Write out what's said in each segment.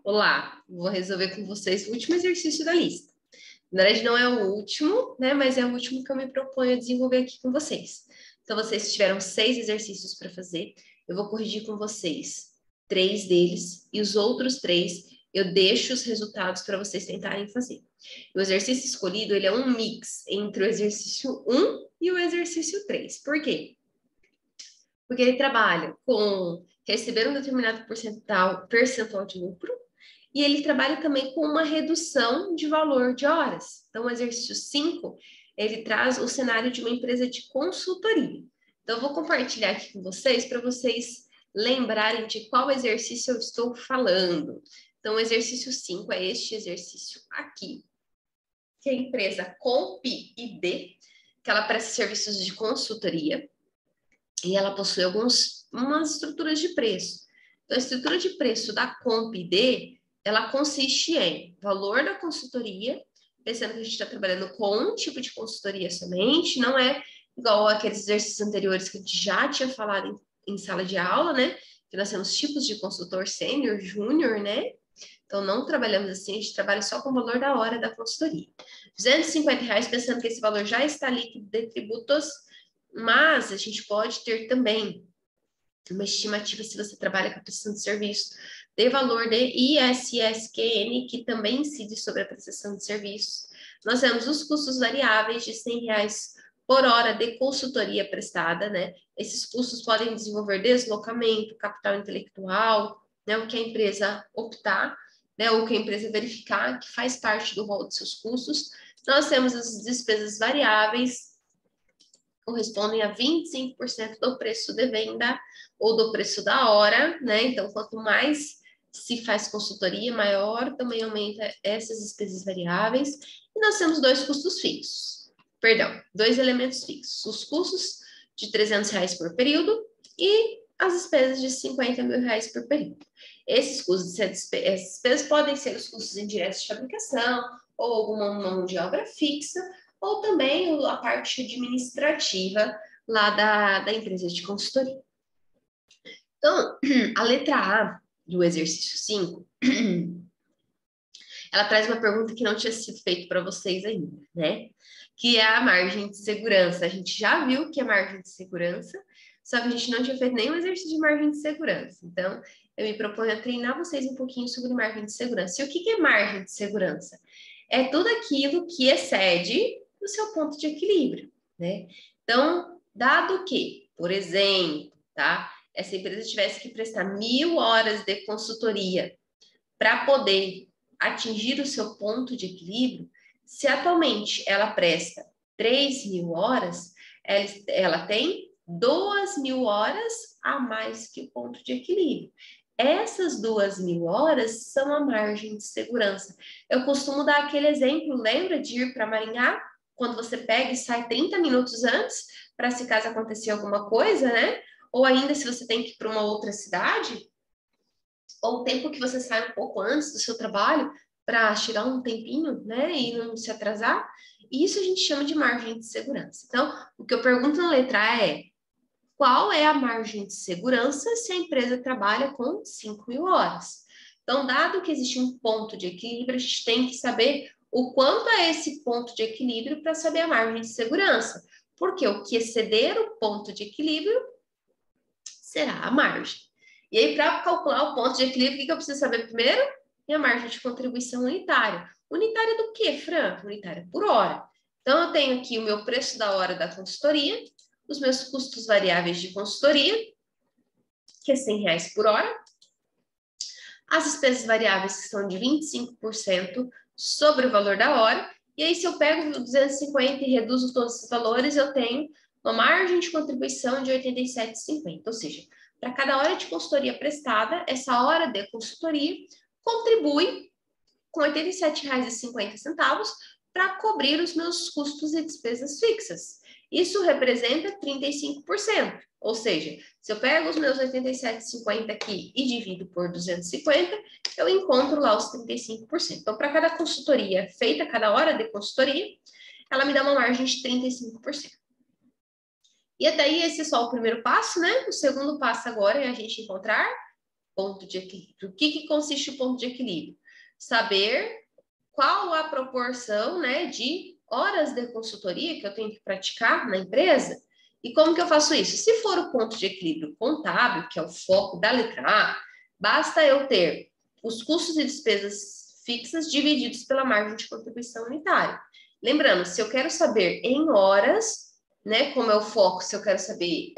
Olá, vou resolver com vocês o último exercício da lista. Na verdade, não é o último, né? Mas é o último que eu me proponho a desenvolver aqui com vocês. Então, vocês tiveram 6 exercícios para fazer. Eu vou corrigir com vocês 3 deles e os outros 3 eu deixo os resultados para vocês tentarem fazer. O exercício escolhido, ele é um mix entre o exercício 1 e o exercício 3. Por quê? Porque ele trabalha com receber um determinado percentual de lucro, e ele trabalha também com uma redução de valor de horas. Então, o exercício 5, ele traz o cenário de uma empresa de consultoria. Então, eu vou compartilhar aqui com vocês para vocês lembrarem de qual exercício eu estou falando. Então, o exercício 5 é este exercício aqui, que é a empresa CompID, que ela presta serviços de consultoria e ela possui umas estruturas de preço. Então, a estrutura de preço da CompID, ela consiste em valor da consultoria, pensando que a gente está trabalhando com um tipo de consultoria somente, não é igual aqueles exercícios anteriores que a gente já tinha falado em sala de aula, né? Que nós temos tipos de consultor sênior, júnior, né? Então, não trabalhamos assim, a gente trabalha só com o valor da hora da consultoria. R$ 250, pensando que esse valor já está líquido de tributos, mas a gente pode ter também uma estimativa, se você trabalha com a prestação de serviço, de valor de ISSQN, que também incide sobre a prestação de serviços. Nós temos os custos variáveis de R$ 100 por hora de consultoria prestada, né? Esses custos podem desenvolver deslocamento, capital intelectual, né? O que a empresa optar, né? Ou que a empresa verificar que faz parte do rol de seus custos. Nós temos as despesas variáveis, correspondem a 25% do preço de venda ou do preço da hora, né? Então, quanto mais se faz consultoria, maior também aumenta essas despesas variáveis. E nós temos dois custos fixos, perdão, dois elementos fixos: os custos de R$ 300 por período e as despesas de R$ 50.000 por período. Esses custos, essas despesas podem ser os custos indiretos de fabricação ou alguma mão de obra fixa, ou também a parte administrativa lá da empresa de consultoria. Então, a letra A do exercício 5, ela traz uma pergunta que não tinha sido feita para vocês ainda, né? Que é a margem de segurança. A gente já viu que é margem de segurança, só que a gente não tinha feito nenhum exercício de margem de segurança. Então, eu me proponho a treinar vocês um pouquinho sobre margem de segurança. E o que é margem de segurança? É tudo aquilo que excede o seu ponto de equilíbrio, né? Então, dado que, por exemplo, tá, essa empresa tivesse que prestar 1.000 horas de consultoria para poder atingir o seu ponto de equilíbrio, se atualmente ela presta 3.000 horas, ela tem 2.000 horas a mais que o ponto de equilíbrio. Essas 2.000 horas são a margem de segurança. Eu costumo dar aquele exemplo, lembra de ir para Maringá? Quando você pega e sai 30 minutos antes, para se caso acontecer alguma coisa, né? Ou ainda se você tem que ir para uma outra cidade, ou o tempo que você sai um pouco antes do seu trabalho para tirar um tempinho, né, e não se atrasar, isso a gente chama de margem de segurança. Então, o que eu pergunto na letra A é: qual é a margem de segurança se a empresa trabalha com 5.000 horas? Então, dado que existe um ponto de equilíbrio, a gente tem que saber o quanto é esse ponto de equilíbrio para saber a margem de segurança. Porque o que exceder o ponto de equilíbrio será a margem. E aí, para calcular o ponto de equilíbrio, o que eu preciso saber primeiro? Minha margem de contribuição unitária. Unitária do quê, Fran? Unitária por hora. Então, eu tenho aqui o meu preço da hora da consultoria, os meus custos variáveis de consultoria, que é R$ 100 por hora, as despesas variáveis, que são de 25% sobre o valor da hora, e aí, se eu pego 250 e reduzo todos esses valores, eu tenho uma margem de contribuição de R$ 87,50, ou seja, para cada hora de consultoria prestada, essa hora de consultoria contribui com R$ 87,50 para cobrir os meus custos e despesas fixas. Isso representa 35%. Ou seja, se eu pego os meus 87,50 aqui e divido por 250, eu encontro lá os 35%. Então, para cada consultoria feita, cada hora de consultoria, ela me dá uma margem de 35%. E até aí, esse é só o primeiro passo, né? O segundo passo agora é a gente encontrar ponto de equilíbrio. O que consiste o ponto de equilíbrio? Saber qual a proporção, né, de horas de consultoria que eu tenho que praticar na empresa e como que eu faço isso? Se for o ponto de equilíbrio contábil, que é o foco da letra A, basta eu ter os custos e despesas fixas divididos pela margem de contribuição unitária. Lembrando, se eu quero saber em horas, né, como é o foco, se eu quero saber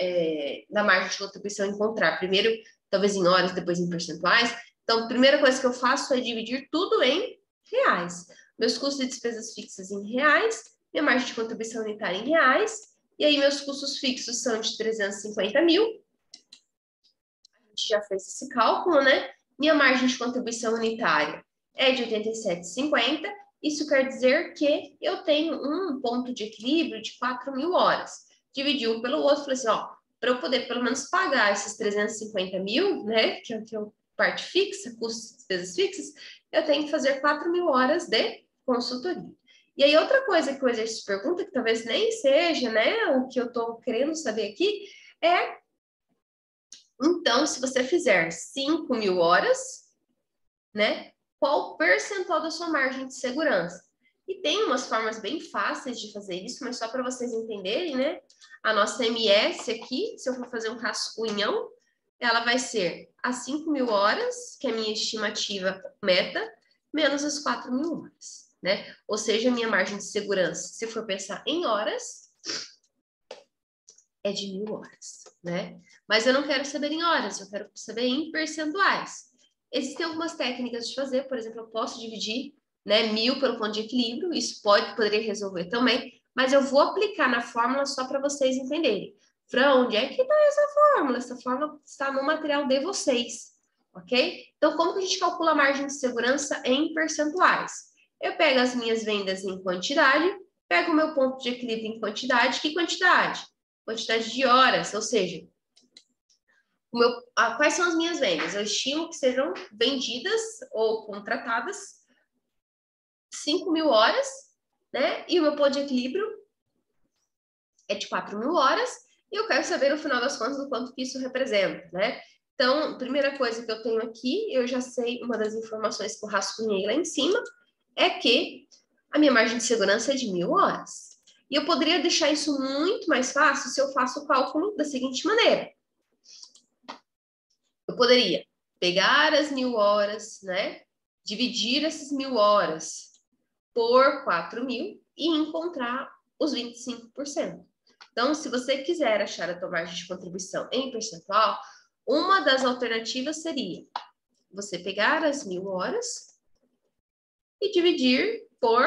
da margem de contribuição, encontrar primeiro, talvez em horas, depois em percentuais. Então, a primeira coisa que eu faço é dividir tudo em reais. Meus custos e despesas fixas em reais, minha margem de contribuição unitária em reais, e aí meus custos fixos são de 350 mil. A gente já fez esse cálculo, né? Minha margem de contribuição unitária é de 87,50. Isso quer dizer que eu tenho um ponto de equilíbrio de 4.000 horas. Dividi um pelo outro, falei assim, ó, para eu poder pelo menos pagar esses 350 mil, né, que é a parte fixa, custos e despesas fixas, eu tenho que fazer 4.000 horas de consultoria. E aí, outra coisa que o exercício pergunta, que talvez nem seja, né, o que eu estou querendo saber aqui, é, então, se você fizer 5.000 horas, né, qual o percentual da sua margem de segurança? E tem umas formas bem fáceis de fazer isso, mas só para vocês entenderem, né, a nossa MS aqui, se eu for fazer um rascunhão, ela vai ser as 5.000 horas, que é a minha estimativa meta, menos as 4.000 horas, né? Ou seja, a minha margem de segurança, se for pensar em horas, é de 1.000 horas, né? Mas eu não quero saber em horas, eu quero saber em percentuais. Existem algumas técnicas de fazer, por exemplo, eu posso dividir, né, 1.000 pelo ponto de equilíbrio, isso poderia resolver também, mas eu vou aplicar na fórmula só para vocês entenderem. Fran, onde é que está essa fórmula? Essa fórmula está no material de vocês, ok? Então, como que a gente calcula a margem de segurança em percentuais? Eu pego as minhas vendas em quantidade, pego o meu ponto de equilíbrio em quantidade. Que quantidade? Quantidade de horas, ou seja, quais são as minhas vendas? Eu estimo que sejam vendidas ou contratadas 5.000 horas, né? E o meu ponto de equilíbrio é de 4.000 horas, e eu quero saber, no final das contas, o quanto que isso representa, né? Então, primeira coisa que eu tenho aqui, eu já sei, uma das informações que eu rascunhei lá em cima, é que a minha margem de segurança é de 1.000 horas. E eu poderia deixar isso muito mais fácil se eu faço o cálculo da seguinte maneira. Eu poderia pegar as 1.000 horas, né? Dividir essas 1.000 horas por 4.000 e encontrar os 25%. Então, se você quiser achar a tua margem de contribuição em percentual, uma das alternativas seria você pegar as 1.000 horas e dividir por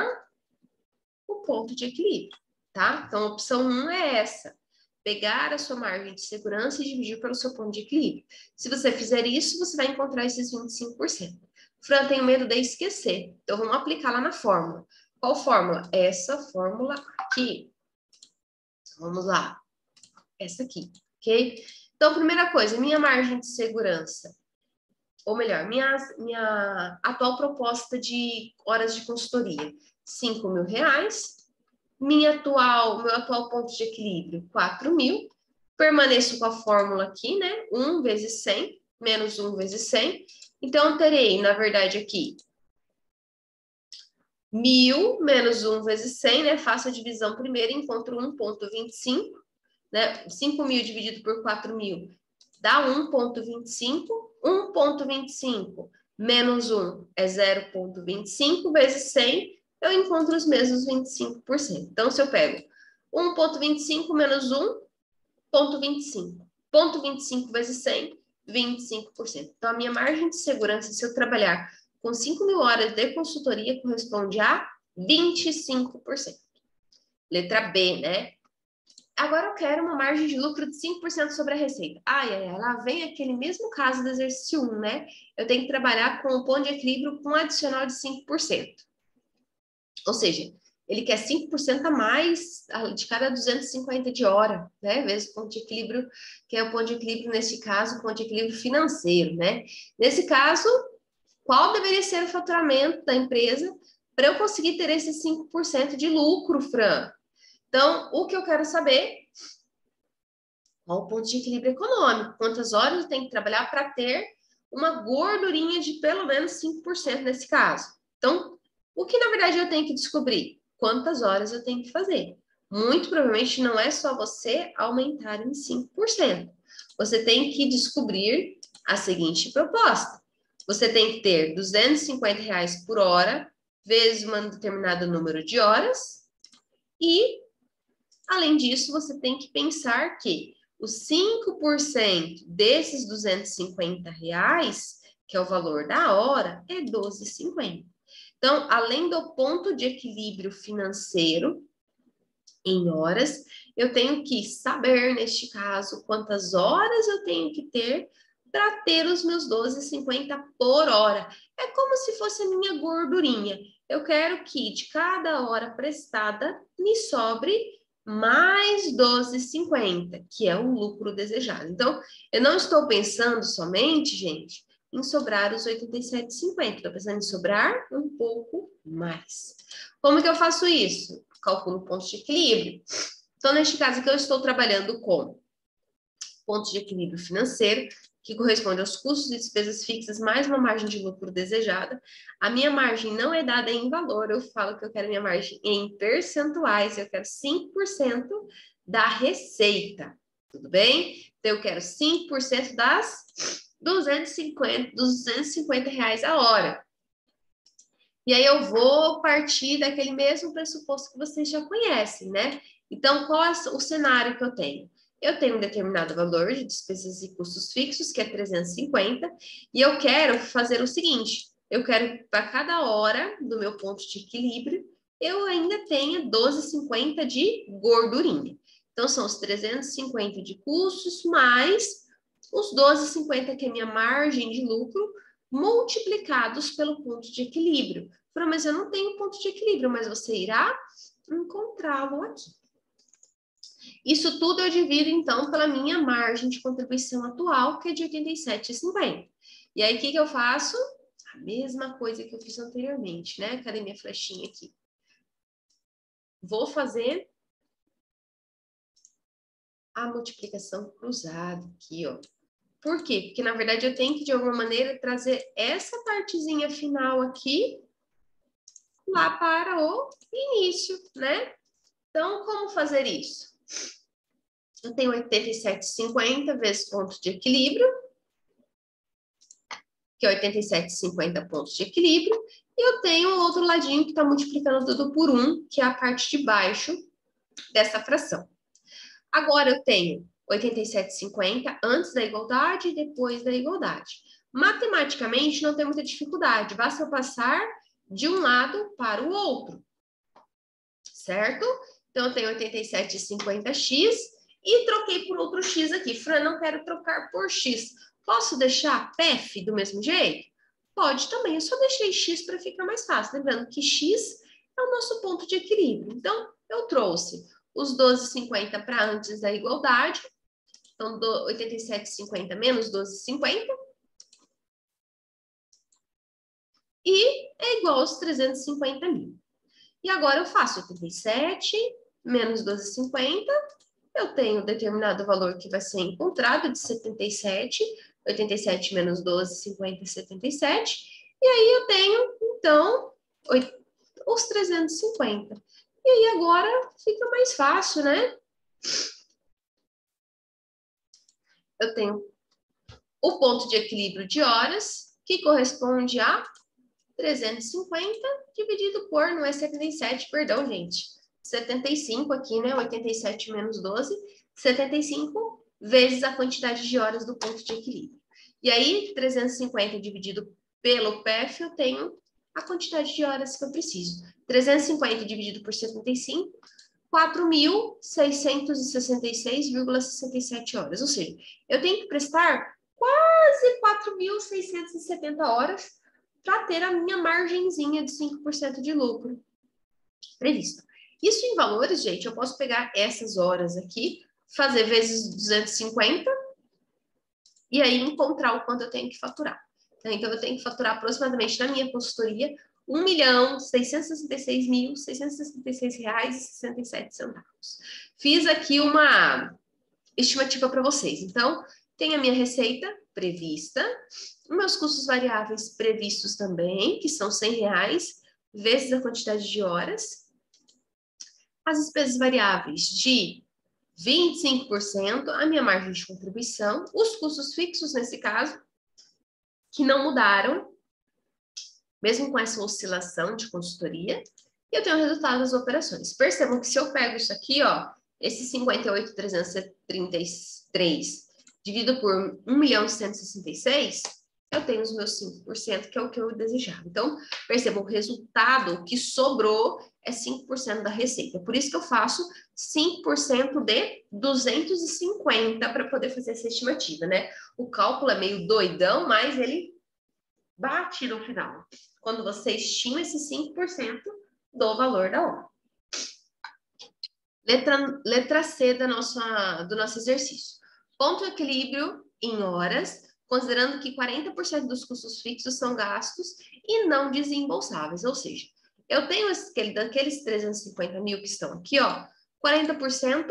o ponto de equilíbrio, tá? Então, a opção 1 é essa. Pegar a sua margem de segurança e dividir pelo seu ponto de equilíbrio. Se você fizer isso, você vai encontrar esses 25%. Fran, tenho medo de esquecer. Então, vamos aplicar lá na fórmula. Qual fórmula? Essa fórmula aqui. Vamos lá. Essa aqui, ok? Então, primeira coisa, minha margem de segurança. Ou melhor, minha atual proposta de horas de consultoria. 5.000 reais. Meu atual ponto de equilíbrio, 4.000. Permaneço com a fórmula aqui, né? 1 vezes 100, menos 1 vezes 100. Então, eu terei, na verdade, aqui, 1.000 menos 1 vezes 100, né? Faço a divisão primeiro, encontro 1,25, né? 5.000 dividido por 4.000 dá 1,25. 1,25 menos 1 é 0,25 vezes 100, eu encontro os mesmos 25%. Então, se eu pego 1,25 menos 1,25. 0,25 vezes 100, 25%. Então, a minha margem de segurança, se eu trabalhar com 5.000 horas de consultoria, corresponde a 25%. Letra B, né? Agora eu quero uma margem de lucro de 5% sobre a receita. Lá vem aquele mesmo caso do exercício 1, né? Eu tenho que trabalhar com o ponto de equilíbrio com um adicional de 5%. Ou seja, ele quer 5% a mais de cada 250 de hora, né? Vezes o ponto de equilíbrio, que é o ponto de equilíbrio, nesse caso, o ponto de equilíbrio financeiro, né? Nesse caso, qual deveria ser o faturamento da empresa para eu conseguir ter esse 5% de lucro, Fran? Então, o que eu quero saber, qual o ponto de equilíbrio econômico? Quantas horas eu tenho que trabalhar para ter uma gordurinha de pelo menos 5% nesse caso. Então, o que na verdade eu tenho que descobrir? Quantas horas eu tenho que fazer? Muito provavelmente não é só você aumentar em 5%. Você tem que descobrir a seguinte proposta. Você tem que ter R$250 por hora, vezes um determinado número de horas, e, além disso, você tem que pensar que os 5% desses R$250, que é o valor da hora, é R$12,50. Então, além do ponto de equilíbrio financeiro, em horas, eu tenho que saber, neste caso, quantas horas eu tenho que ter para ter os meus R$12,50 por hora. É como se fosse a minha gordurinha. Eu quero que de cada hora prestada me sobre mais R$12,50, que é o lucro desejado. Então, eu não estou pensando somente, gente, em sobrar os R$87,50. Estou pensando em sobrar um pouco mais. Como que eu faço isso? Calculo pontos de equilíbrio. Então, neste caso aqui, eu estou trabalhando com pontos de equilíbrio financeiro, que corresponde aos custos e despesas fixas, mais uma margem de lucro desejada. A minha margem não é dada em valor, eu falo que eu quero minha margem em percentuais, eu quero 5% da receita, tudo bem? Então, eu quero 5% das R$250 a hora. E aí eu vou partir daquele mesmo pressuposto que vocês já conhecem, né? Então, qual é o cenário que eu tenho? Eu tenho um determinado valor de despesas e custos fixos, que é 350, e eu quero fazer o seguinte, eu quero que para cada hora do meu ponto de equilíbrio, eu ainda tenha 12,50 de gordurinha. Então, são os 350 de custos, mais os 12,50 que é minha margem de lucro, multiplicados pelo ponto de equilíbrio. Mas eu não tenho ponto de equilíbrio, mas você irá encontrá-lo aqui. Isso tudo eu divido, então, pela minha margem de contribuição atual, que é de 87,50. E aí, o que eu faço? A mesma coisa que eu fiz anteriormente, né? Cadê minha flechinha aqui? Vou fazer a multiplicação cruzada aqui, ó. Por quê? Porque, na verdade, eu tenho que, de alguma maneira, trazer essa partezinha final aqui lá para o início, né? Então, como fazer isso? Eu tenho 87,50 vezes pontos de equilíbrio, que é 87,50 pontos de equilíbrio, e eu tenho o outro ladinho que está multiplicando tudo por 1, que é a parte de baixo dessa fração. Agora eu tenho 87,50 antes da igualdade e depois da igualdade. Matematicamente não tem muita dificuldade, basta eu passar de um lado para o outro, certo? Então eu tenho 87,50x e troquei por outro x aqui. Fran, não quero trocar por x. Posso deixar PF do mesmo jeito? Pode também, eu só deixei x para ficar mais fácil. Lembrando que x é o nosso ponto de equilíbrio. Então, eu trouxe os 12,50 para antes da igualdade. Então, 87,50 menos 12,50. E é igual aos 350 mil. E agora eu faço 87 menos 12,50. Eu tenho um determinado valor que vai ser encontrado de 77. 87 menos 12, 50, 77. E aí eu tenho, então, os 350. E aí agora fica mais fácil, né? Eu tenho o ponto de equilíbrio de horas, que corresponde a 350 dividido por, não é 77, perdão, gente. 75 aqui, né? 87 menos 12, 75 vezes a quantidade de horas do ponto de equilíbrio. E aí, 350 dividido pelo PF, eu tenho a quantidade de horas que eu preciso. 350 dividido por 75, 4.666,67 horas. Ou seja, eu tenho que prestar quase 4.670 horas para ter a minha margenzinha de 5% de lucro previsto. Isso em valores, gente, eu posso pegar essas horas aqui, fazer vezes 250 e aí encontrar o quanto eu tenho que faturar. Então, eu tenho que faturar aproximadamente na minha consultoria R$1.666.666,67. Fiz aqui uma estimativa para vocês. Então, Tenho a minha receita prevista, meus custos variáveis previstos também, que são R$100, vezes a quantidade de horas. As despesas variáveis de 25%, a minha margem de contribuição, os custos fixos, nesse caso, que não mudaram, mesmo com essa oscilação de consultoria, e eu tenho o resultado das operações. Percebam que se eu pego isso aqui, ó, esse 58.333 dividido por 1.166, eu tenho os meus 5%, que é o que eu desejava. Então, percebam, o resultado que sobrou é 5% da receita. Por isso que eu faço 5% de 250 para poder fazer essa estimativa, né? O cálculo é meio doidão, mas ele bate no final, quando você estima esse 5% do valor da hora. Letra C do nosso exercício. Ponto equilíbrio em horas, considerando que 40% dos custos fixos são gastos e não desembolsáveis. Ou seja, eu tenho daqueles 350 mil que estão aqui, ó, 40%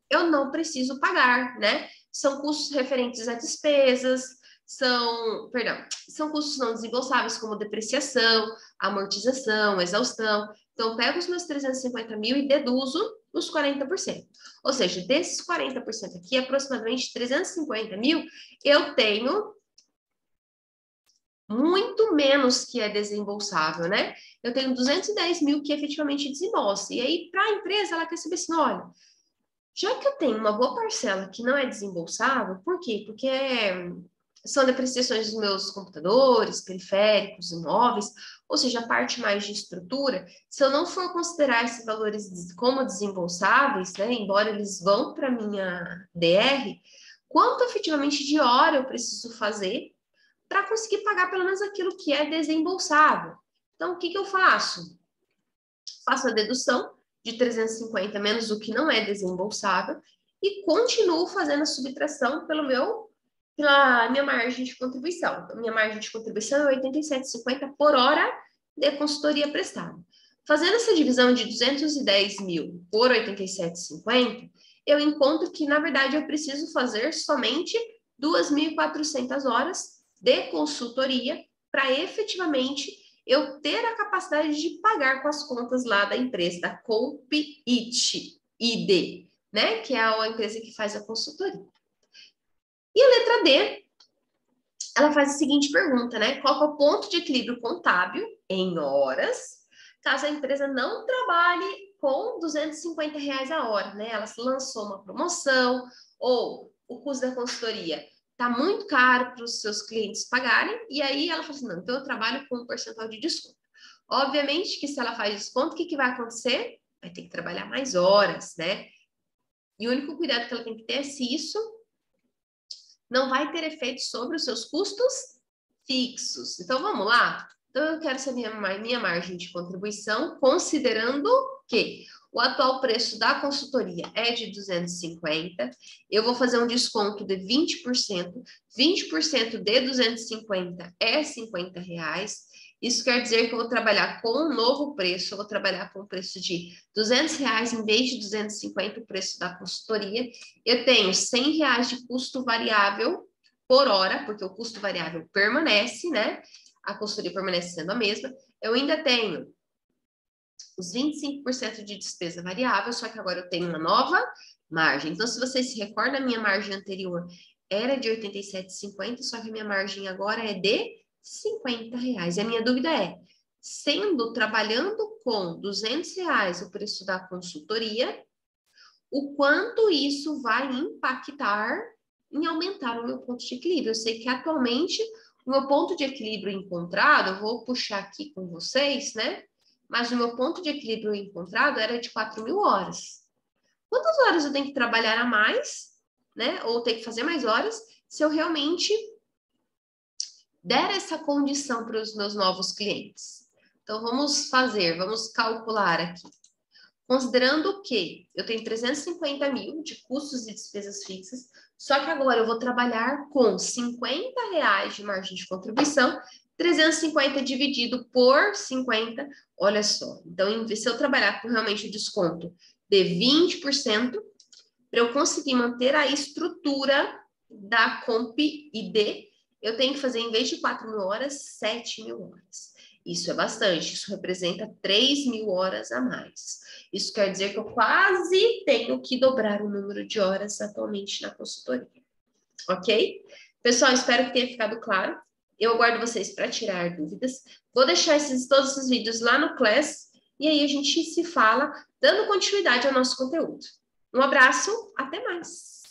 eu não preciso pagar, né? São custos referentes a despesas, são custos não desembolsáveis, como depreciação, amortização, exaustão. Então, eu pego os meus 350 mil e deduzo os 40%. Ou seja, desses 40% aqui, aproximadamente 350 mil, eu tenho muito menos que é desembolsável, né? Eu tenho 210 mil que efetivamente desembolsa. E aí, para a empresa, ela quer saber assim, olha, já que eu tenho uma boa parcela que não é desembolsável, por quê? Porque são depreciações dos meus computadores, periféricos, imóveis, ou seja, a parte mais de estrutura. Se eu não for considerar esses valores como desembolsáveis, né, embora eles vão para a minha DR, quanto efetivamente de hora eu preciso fazer para conseguir pagar pelo menos aquilo que é desembolsável? Então, o que eu faço? Faço a dedução de 350 menos o que não é desembolsável e continuo fazendo a subtração pela minha margem de contribuição. Então, minha margem de contribuição é 87,50 por hora de consultoria prestada. Fazendo essa divisão de 210 mil por 87,50, eu encontro que, na verdade, eu preciso fazer somente 2.400 horas de consultoria para efetivamente eu ter a capacidade de pagar com as contas lá da empresa, da CompIT, né? Que é a empresa que faz a consultoria. E a letra D, ela faz a seguinte pergunta, né? Qual é o ponto de equilíbrio contábil em horas, caso a empresa não trabalhe com R$250 a hora, né? Ela lançou uma promoção ou o custo da consultoria está muito caro para os seus clientes pagarem, e aí ela fala assim, não, então eu trabalho com um percentual de desconto. Obviamente que se ela faz desconto, o que vai acontecer? Vai ter que trabalhar mais horas, né? E o único cuidado que ela tem que ter é se isso não vai ter efeito sobre os seus custos fixos. Então, vamos lá? Então, eu quero saber minha margem de contribuição, considerando que o atual preço da consultoria é de 250, eu vou fazer um desconto de 20%, 20% de 250 é R$50, isso quer dizer que eu vou trabalhar com um novo preço, eu vou trabalhar com o preço de R$200 em vez de 250 o preço da consultoria, eu tenho R$100 de custo variável por hora, porque o custo variável permanece, né? A consultoria permanece sendo a mesma, eu ainda tenho os 25% de despesa variável, só que agora eu tenho uma nova margem. Então, se vocês se recordam, a minha margem anterior era de 87,50, só que a minha margem agora é de R$50. E a minha dúvida é, trabalhando com R$200 o preço da consultoria, o quanto isso vai impactar em aumentar o meu ponto de equilíbrio? Eu sei que atualmente o meu ponto de equilíbrio encontrado, eu vou puxar aqui com vocês, né? Mas o meu ponto de equilíbrio encontrado era de 4.000 horas. Quantas horas eu tenho que trabalhar a mais, né? Ou ter que fazer mais horas, se eu realmente der essa condição para os meus novos clientes? Então, vamos calcular aqui. Considerando que eu tenho 350 mil de custos e despesas fixas, só que agora eu vou trabalhar com R$50 de margem de contribuição, 350 dividido por 50, olha só. Então, se eu trabalhar com realmente o desconto de 20%, para eu conseguir manter a estrutura da Comp ID, eu tenho que fazer, em vez de 4.000 horas, 7.000 horas. Isso é bastante, isso representa 3.000 horas a mais. Isso quer dizer que eu quase tenho que dobrar o número de horas atualmente na consultoria. Ok? Pessoal, espero que tenha ficado claro. Eu aguardo vocês para tirar dúvidas. Vou deixar todos esses vídeos lá no Class e aí a gente se fala, dando continuidade ao nosso conteúdo. Um abraço, até mais!